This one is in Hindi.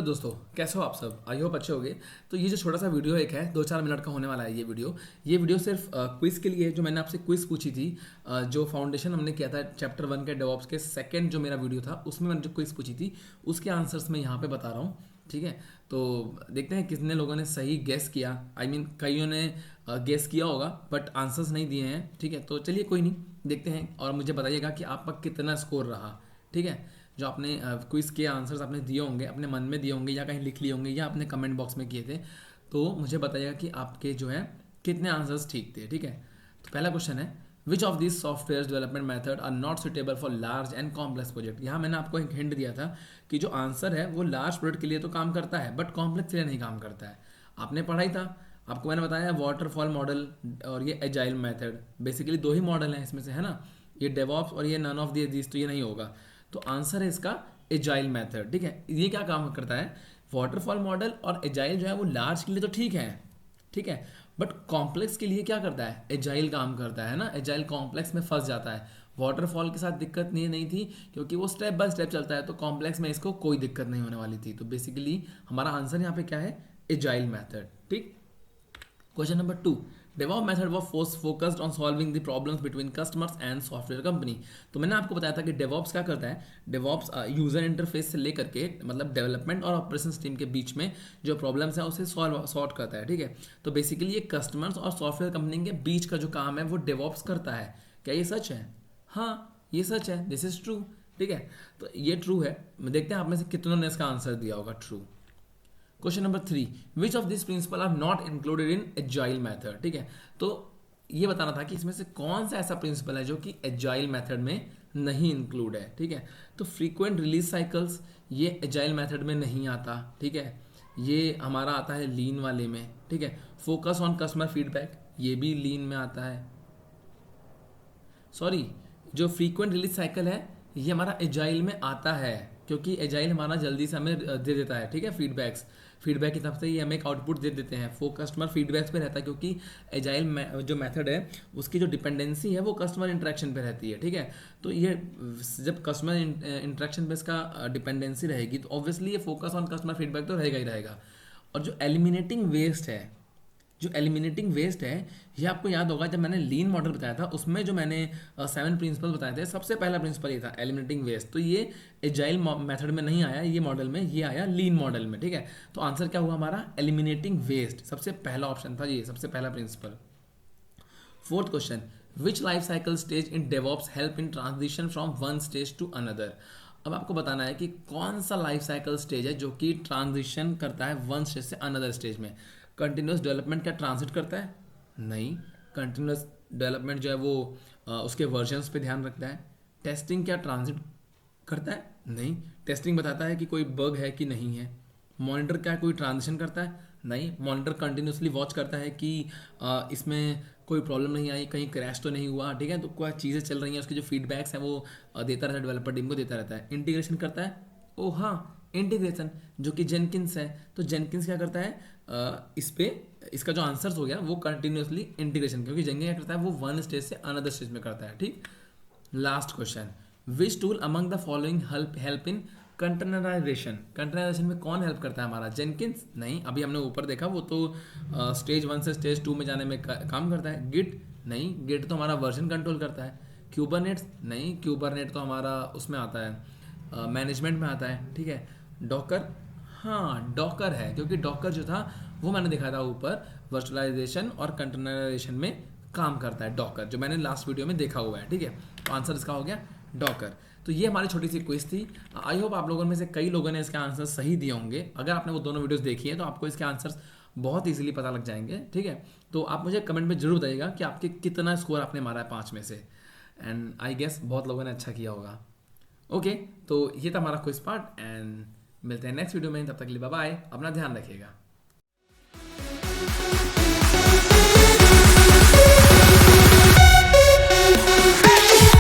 हेलो दोस्तों, कैसे हो आप सब। आई होप अच्छे होगे। तो ये जो छोटा सा वीडियो एक है 2-4 मिनट का होने वाला है। ये वीडियो सिर्फ क्विज के लिए है। जो मैंने आपसे क्विज पूछी थी, जो फाउंडेशन हमने किया था चैप्टर 1 के डेवऑप्स के सेकंड जो मेरा वीडियो था, उसमें मैंने जो क्विज पूछी थी उसके आंसर्स मैं यहाँ पे बता रहा हूँ। ठीक है, तो देखते हैं कितने लोगों ने सही गेस किया। आई मीन कईयों ने गेस किया होगा बट आंसर्स नहीं दिए हैं। ठीक है, तो चलिए कोई नहीं, देखते हैं और मुझे बताइएगा कि आपका कितना स्कोर रहा। ठीक है, जो आपने क्विज के आंसर्स आपने दिए होंगे, अपने मन में दिए होंगे या कहीं लिख लिए होंगे या आपने कमेंट बॉक्स में किए थे, तो मुझे बताइएगा कि आपके जो है कितने आंसर्स ठीक थे। ठीक है, तो पहला क्वेश्चन है, which of this software development method are not suitable for large and complex project. यहाँ मैंने आपको एक हिंट दिया था कि जो आंसर है वो लार्ज प्रोजेक्ट के लिए तो काम करता है बट कॉम्प्लेक्स के लिए नहीं काम करता है। आपने पढ़ा ही था, आपको मैंने बताया वाटरफॉल मॉडल और ये एजाइल मेथड, बेसिकली दो ही मॉडल हैं इसमें से, है ना। ये डेवॉप्स और ये नन ऑफ दिस, तो ये नहीं होगा। तो आंसर है इसका एजाइल मेथड। ठीक है, ये क्या काम करता है, वाटरफॉल मॉडल और एजाइल जो है वो लार्ज के लिए तो ठीक है, ठीक है, बट कॉम्प्लेक्स के लिए क्या करता है, एजाइल काम करता है ना। एजाइल कॉम्प्लेक्स में फंस जाता है। वाटरफॉल के साथ दिक्कत नहीं थी क्योंकि वो स्टेप बाय स्टेप चलता है, तो कॉम्प्लेक्स में इसको कोई दिक्कत नहीं होने वाली थी। तो बेसिकली हमारा आंसर यहाँ पे क्या है, एजाइल मेथड। ठीक। Question number 2, DevOps method was focused on solving the problems between customers and software company। तो मैंने आपको बताया था कि DevOps क्या करता है, DevOps यूजर इंटरफेस से लेकर के मतलब डेवलपमेंट और ऑपरेशन टीम के बीच में जो प्रॉब्लम्स हैं उसे सॉर्ट करता है। ठीक है, तो बेसिकली ये कस्टमर्स और सॉफ्टवेयर कंपनी के बीच का जो काम है वो DevOps करता है। क्या ये सच है? हाँ, ये सच है, दिस इज ट्रू। ठीक है, तो ये ट्रू है। देखते हैं आप में से कितनों ने इसका आंसर दिया होगा true. Question number 3, which of this principle are not included in agile method. ठीक है, तो ये बताना था कि इसमें से कौन सा ऐसा प्रिंसिपल है जो कि एजाइल मेथड में नहीं इंक्लूड है। ठीक है, तो फ्रीक्वेंट रिलीज साइकिल्स ये एजाइल मेथड में नहीं आता। ठीक है, ये हमारा आता है लीन वाले में। ठीक है, फोकस ऑन कस्टमर फीडबैक ये भी लीन में आता है। सॉरी, जो फ्रीक्वेंट रिलीज साइकिल है ये हमारा एजाइल में आता है क्योंकि एजाइल हमारा जल्दी से हमें दे देता है। ठीक है, फीडबैक की तरफ से ये हमें एक आउटपुट दे देते हैं। कस्टमर फीडबैक्स पे रहता है क्योंकि एजाइल जो मेथड है उसकी जो डिपेंडेंसी है वो कस्टमर इंटरेक्शन पे रहती है। ठीक है, तो ये जब कस्टमर इंटरेक्शन पे इसका डिपेंडेंसी रहेगी तो ऑब्वियसली ये फोकस ऑन कस्टमर फीडबैक तो रहेगा ही रहेगा। और जो एलिमिनेटिंग वेस्ट है, ये आपको याद होगा जब मैंने लीन मॉडल बताया था उसमें जो मैंने 7 प्रिंसिपल बताए थे, सबसे पहला प्रिंसिपल ये था एलिमिनेटिंग वेस्ट। तो ये एजाइल मेथड में नहीं आया, ये मॉडल में ये आया लीन मॉडल में। ठीक है, तो आंसर क्या हुआ हमारा, एलिमिनेटिंग वेस्ट, सबसे पहला ऑप्शन था ये, सबसे पहला principle. Fourth question, which life cycle stage in DevOps help in transition from one stage to another. अब आपको बताना है कि कौन सा लाइफ साइकिल स्टेज है जो कि ट्रांजिशन करता है वन स्टेज से अनदर स्टेज में। कंटिन्यूस डेवलपमेंट क्या ट्रांजिट करता है? नहीं। कंटिन्यूस डेवलपमेंट जो है वो उसके वर्जन्स पे ध्यान रखता है। टेस्टिंग क्या ट्रांजिट करता है? नहीं। टेस्टिंग बताता है कि कोई बग है कि नहीं है। मॉनिटर क्या कोई ट्रांजिशन करता है? नहीं। मॉनिटर कंटिन्यूसली वॉच करता है कि इसमें कोई प्रॉब्लम नहीं आई, कहीं क्रैश तो नहीं हुआ। ठीक है, तो क्या चीज़ें चल रही हैं उसकी जो फीडबैक्स हैं वो देता रहता है, डेवलपर टीम को देता रहता है। इंटीग्रेशन करता है, ओ हाँ इंटीग्रेशन, जो कि जेनकिंस है। तो जेनकिंस क्या करता है, इस पे इसका जो आंसर्स हो गया वो कंटिन्यूसली इंटीग्रेशन, क्योंकि जेनकिंस क्या करता है वो वन स्टेज से अनदर स्टेज में करता है। ठीक। Last question, which tool among the following help in containerization में कौन हेल्प करता है हमारा, जेनकिंस? नहीं। अभी हमने ऊपर देखा वो तो स्टेज 1 से स्टेज 2 में जाने में काम करता है। गिट? नहीं, गिट तो हमारा वर्जन कंट्रोल करता है। क्यूबरनेट्स? नहीं, क्यूबरनेट तो हमारा उसमें आता है मैनेजमेंट में आता है। ठीक है। डॉकर? हाँ, डॉकर है क्योंकि डॉकर जो था वो मैंने देखा था ऊपर वर्चुअलाइजेशन और कंटेनराइजेशन में काम करता है डॉकर, जो मैंने लास्ट वीडियो में देखा हुआ है। ठीक है, तो आंसर इसका हो गया डॉकर। तो ये हमारी छोटी सी क्विज थी। आई होप आप लोगों में से कई लोगों ने इसके आंसर सही दिए होंगे। अगर आपने वो दोनों वीडियोस देखी है तो आपको इसके आंसर्स बहुत इजीली पता लग जाएंगे। ठीक है, तो आप मुझे कमेंट में जरूर बताइएगा कि आपके कितना स्कोर आपने मारा है 5 में से। एंड आई गेस बहुत लोगों ने अच्छा किया होगा। ओके, तो ये था हमारा क्विज पार्ट एंड मिलते हैं नेक्स्ट वीडियो में। तब तक के लिए बाय बाय, अपना ध्यान रखिएगा।